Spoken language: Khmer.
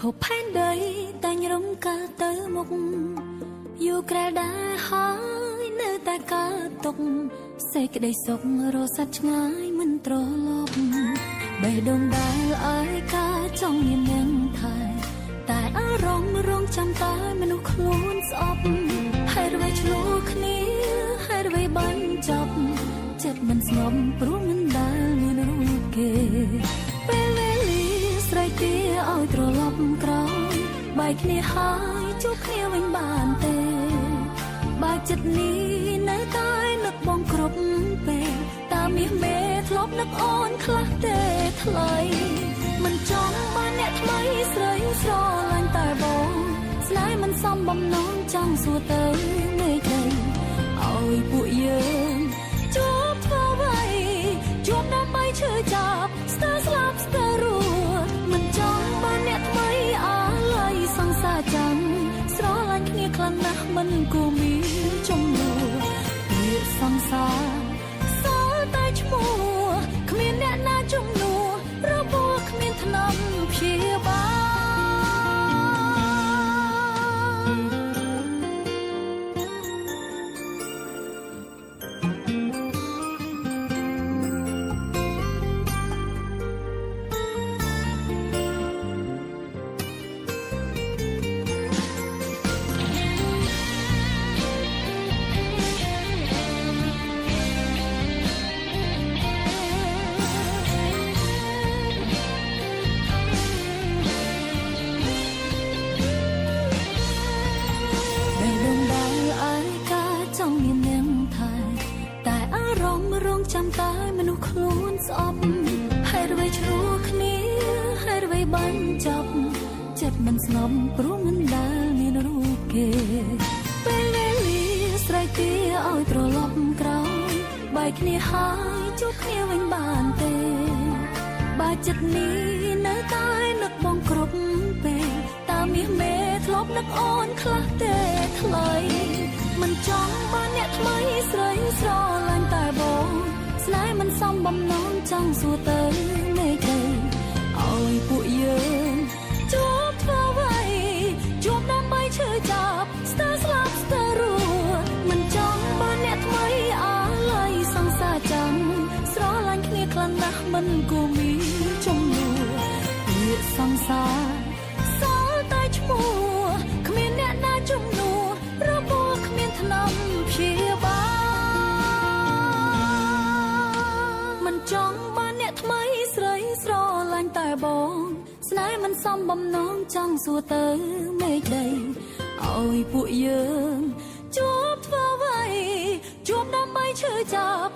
ភពផែនដីតែងរំកើទៅមុខយូរក្រែលដែរហើយនៅតែកើតទុកសេចក្តីសុខរស័ព្ទឆ្ងាយមិនត្រឡប់បេះដូងដែលឲ្យកើតចង់មាននឹងថែតែអារម្មណ៍រងចាំតែមនុស្សខ្លួនស្អប់ហើយរវៃឆ្លោះគ្នាហើយរវៃបាញ់ចាប់ចិត្តមិនស្ងប់ព្រោះមិនដែលមានរូបគេពេលវេលាស្រែកទាឲ្យត្រឡប់ក្រោយបែកគ្នាហើយជួបគ្នាវិញបានទេបើចិត្តនេះនៅតែនឹកបងគ្រប់ពេលតើមាសមេធ្លាប់នឹកអូនខ្លះទេថ្លៃមិនចង់បានអ្នកថ្មីស្រីស្រឡាញ់តែបងស្នេហ៍មិនសមបំណងចង់សួរទៅមេដីឲ្យពួកយើងជួបធ្វើអ្វីជួបដើម្បីឈឺចាប់ស្ទើរស្លាប់ស្ទើររស់មិនចង់បានអ្នកថ្មីអាឡ័យសង្សារចាំស្រឡាញ់គ្នាខ្លាំងណាស់មិនគួរមានចំនួនពាក្យសង្សារសល់តែឈ្មោះគ្មានអ្នកណាជំនួសរបួសគ្មានថ្នាំព្យាបាលចាំតែមនុស្សខ្លួនស្អប់ហើយរវៃឆ្លោះគ្នាហើយរវៃបាញ់ចាប់ចិត្តមិនស្ងប់ព្រោះមិនដែលមានរូបគេពេលវេលាស្រែកទាឲ្យត្រឡប់ក្រោយបែកគ្នាហើយជួបគ្នាវិញបានទេបើចិត្តនេះនៅតែនឹកបងគ្រប់ពេលតើមាសមេធ្លាប់នឹកអូនខ្លះទេថ្លៃមិនចង់បានអ្នកថ្មីស្រីស្រឡាញ់តែបងស្នេហ៍មិនសមបំណងចង់សួរទៅមេដីឲ្យពួកយើងជួបធ្វើអ្វីជួបដើម្បីឈឺចាប់ស្ទើរស្លាប់ស្ទើររស់មិនចង់បានអ្នកថ្មីអាឡ័យសង្សារចាំស្រឡាញ់គ្នាខ្លាំងណាស់មិនគួរមានចំនួនពាក្យសង្សារសល់តែឈ្មោះគ្មានអ្នកណាជំនួសរបួសគ្មានថ្នាំព្យាបាលមិនចង់បានអ្នកថ្មីស្រីស្រឡាញ់តែបងស្នេហ៍មិនសមបំណងចង់សួរទៅមេដីឲ្យពួកយើងជួបធ្វើអ្វីជួបដើម្បីឈឺចាប់